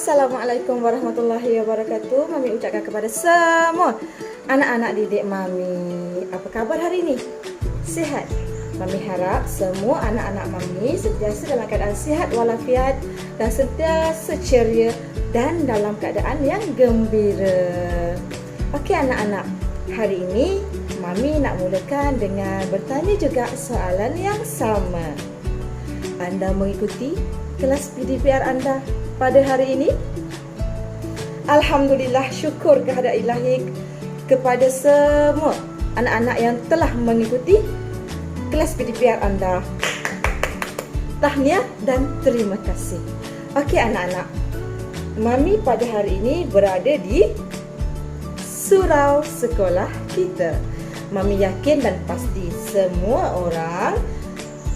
Assalamualaikum warahmatullahi wabarakatuh. Mami ucapkan kepada semua anak-anak didik Mami, apa khabar hari ini? Sihat? Mami harap semua anak-anak Mami sentiasa dalam keadaan sihat walafiat dan sentiasa ceria dan dalam keadaan yang gembira. Okey anak-anak, hari ini Mami nak mulakan dengan bertanya juga soalan yang sama. Anda mengikuti kelas PDPR anda pada hari ini? Alhamdulillah, syukur kehadirat ilahi kepada semua anak-anak yang telah mengikuti kelas PDPR anda. Tahniah dan terima kasih. Okey anak-anak, Mami pada hari ini berada di surau sekolah kita. Mami yakin dan pasti semua orang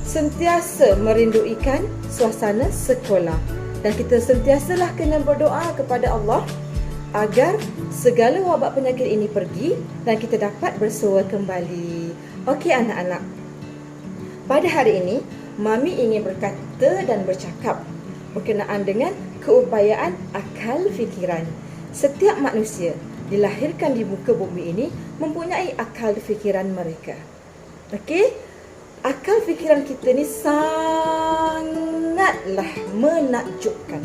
sentiasa merinduikan suasana sekolah. Dan kita sentiasalah kena berdoa kepada Allah agar segala wabak penyakit ini pergi dan kita dapat bersua kembali. Okey anak-anak, pada hari ini Mami ingin berkata dan bercakap berkenaan dengan keupayaan akal fikiran. Setiap manusia dilahirkan di muka bumi ini mempunyai akal fikiran mereka. Okey, akal fikiran kita ni sangatlah menakjubkan.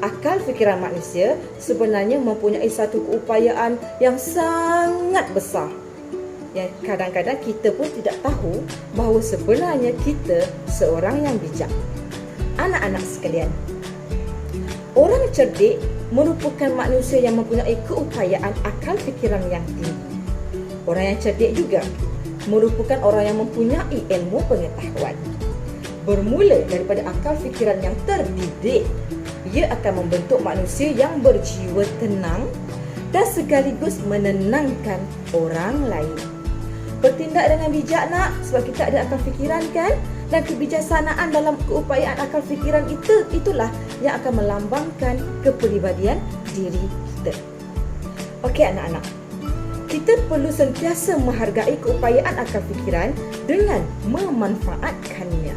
Akal fikiran manusia sebenarnya mempunyai satu keupayaan yang sangat besar, yang kadang-kadang kita pun tidak tahu bahawa sebenarnya kita seorang yang bijak. Anak-anak sekalian, orang cerdik merupakan manusia yang mempunyai keupayaan akal fikiran yang tinggi. Orang yang cerdik juga merupakan orang yang mempunyai ilmu pengetahuan. Bermula daripada akal fikiran yang terdidik, ia akan membentuk manusia yang berjiwa tenang dan sekaligus menenangkan orang lain. Bertindak dengan bijak nak, sebab kita ada akal fikiran kan? Dan kebijaksanaan dalam keupayaan akal fikiran itulah yang akan melambangkan kepribadian diri kita. Okey anak-anak, kita perlu sentiasa menghargai keupayaan akal fikiran dengan memanfaatkannya.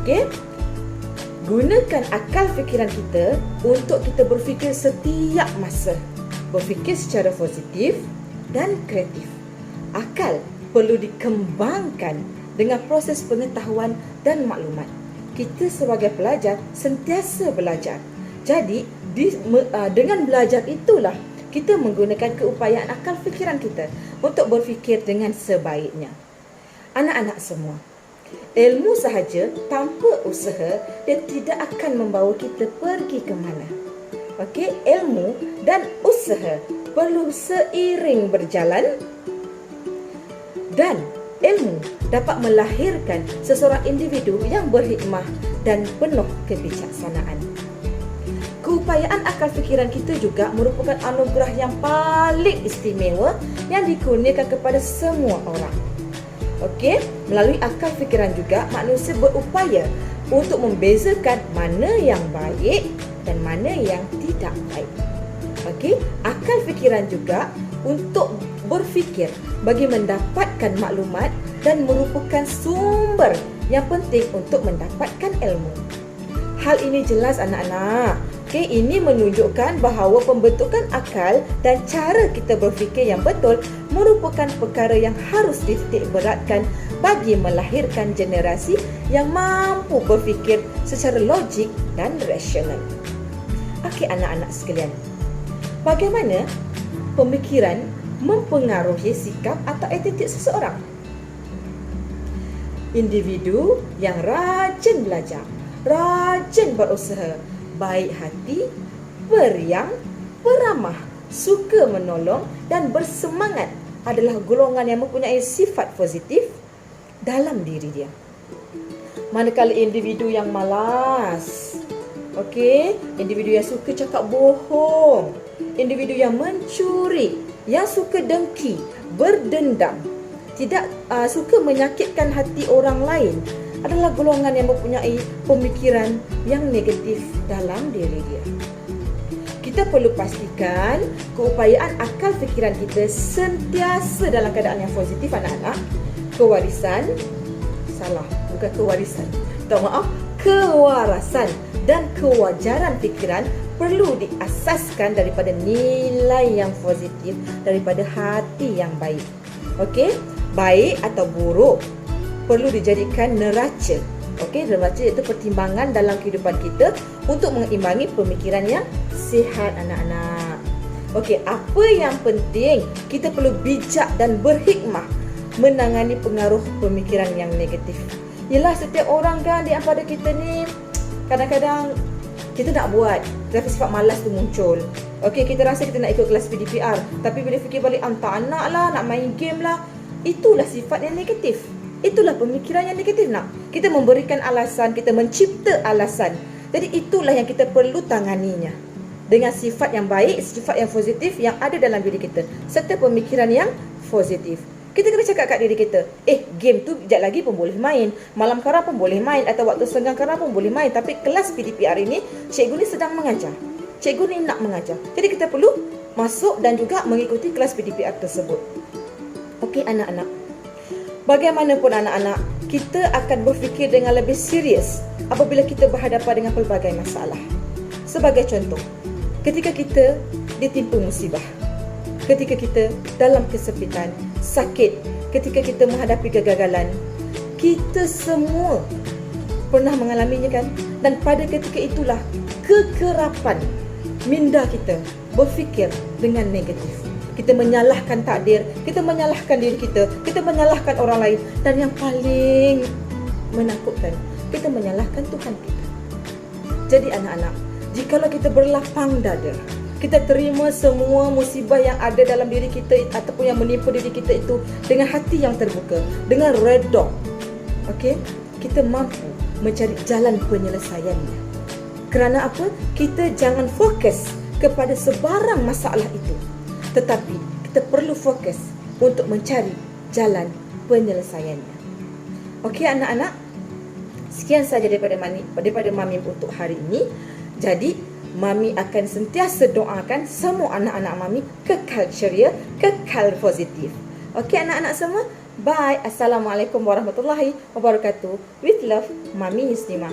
Okey? Gunakan akal fikiran kita untuk kita berfikir setiap masa. Berfikir secara positif dan kreatif. Akal perlu dikembangkan dengan proses pengetahuan dan maklumat. Kita sebagai pelajar sentiasa belajar. Jadi, dengan belajar itulah kita menggunakan keupayaan akal fikiran kita untuk berfikir dengan sebaiknya. Anak-anak semua, ilmu sahaja tanpa usaha dia tidak akan membawa kita pergi ke mana. Okey, ilmu dan usaha perlu seiring berjalan dan ilmu dapat melahirkan seseorang individu yang berhikmah dan penuh kebijaksanaan. Keupayaan akal fikiran kita juga merupakan anugerah yang paling istimewa yang dikurniakan kepada semua orang. Okey, melalui akal fikiran juga manusia berupaya untuk membezakan mana yang baik dan mana yang tidak baik. Okey, akal fikiran juga untuk berfikir bagi mendapatkan maklumat dan merupakan sumber yang penting untuk mendapatkan ilmu. Hal ini jelas anak-anak. Okay, ini menunjukkan bahawa pembentukan akal dan cara kita berfikir yang betul merupakan perkara yang harus dititik beratkan bagi melahirkan generasi yang mampu berfikir secara logik dan rasional. Okey anak-anak sekalian, bagaimana pemikiran mempengaruhi sikap atau attitude seseorang? Individu yang rajin belajar, rajin berusaha, baik hati, periang, peramah, suka menolong dan bersemangat adalah golongan yang mempunyai sifat positif dalam diri dia. Manakala individu yang malas, okey, individu yang suka cakap bohong, individu yang mencuri, yang suka dengki, berdendam, tidak suka menyakitkan hati orang lain adalah golongan yang mempunyai pemikiran yang negatif dalam diri dia. Kita perlu pastikan keupayaan akal fikiran kita sentiasa dalam keadaan yang positif anak-anak. Kewarisan, salah, bukan kewarisan. Kewarasan dan kewajaran fikiran perlu diasaskan daripada nilai yang positif, daripada hati yang baik. Okey, baik atau buruk perlu dijadikan neraca. Okey, neraca iaitu pertimbangan dalam kehidupan kita untuk mengeimbangi pemikiran yang sihat anak-anak. Okey, apa yang penting? Kita perlu bijak dan berhikmah menangani pengaruh pemikiran yang negatif. Yelah, setiap orang kan di antara kita ni kadang-kadang kita nak buat, tapi sifat malas tu muncul. Okey, kita rasa kita nak ikut kelas PDPR, tapi bila fikir balik, tak nak lah, nak main game lah. Itulah sifat yang negatif. Itulah pemikiran yang negatif nak. Kita memberikan alasan, kita mencipta alasan. Jadi itulah yang kita perlu tanganinya. Dengan sifat yang baik, sifat yang positif yang ada dalam diri kita, serta pemikiran yang positif. Kita kena cakap kat diri kita, game tu sekejap lagi pun boleh main, malam kara pun boleh main, atau waktu senggang kara pun boleh main. Tapi kelas PDPR ini, cikgu ni sedang mengajar, cikgu ni nak mengajar. Jadi kita perlu masuk dan juga mengikuti kelas PDPR tersebut. Okey anak-anak, bagaimanapun anak-anak, kita akan berfikir dengan lebih serius apabila kita berhadapan dengan pelbagai masalah. Sebagai contoh, ketika kita ditimpa musibah, ketika kita dalam kesempitan, sakit, ketika kita menghadapi kegagalan, kita semua pernah mengalaminya kan? Dan pada ketika itulah kekerapan minda kita berfikir dengan negatif. Kita menyalahkan takdir, kita menyalahkan diri kita menyalahkan orang lain, dan yang paling menakutkan, kita menyalahkan Tuhan kita. Jadi anak-anak, jikalau kita berlapang dada, kita terima semua musibah yang ada dalam diri kita ataupun yang menimpa diri kita itu dengan hati yang terbuka, dengan redha, okey, kita mampu mencari jalan penyelesaiannya. Kerana apa? Kita jangan fokus kepada sebarang masalah itu, tetapi kita perlu fokus untuk mencari jalan penyelesaiannya. Okey anak-anak, sekian saja daripada Mami untuk hari ini. Jadi Mami akan sentiasa doakan semua anak-anak Mami kekal ceria, kekal positif. Okey anak-anak semua, bye. Assalamualaikum warahmatullahi wabarakatuh. With love, Mami Yusnima.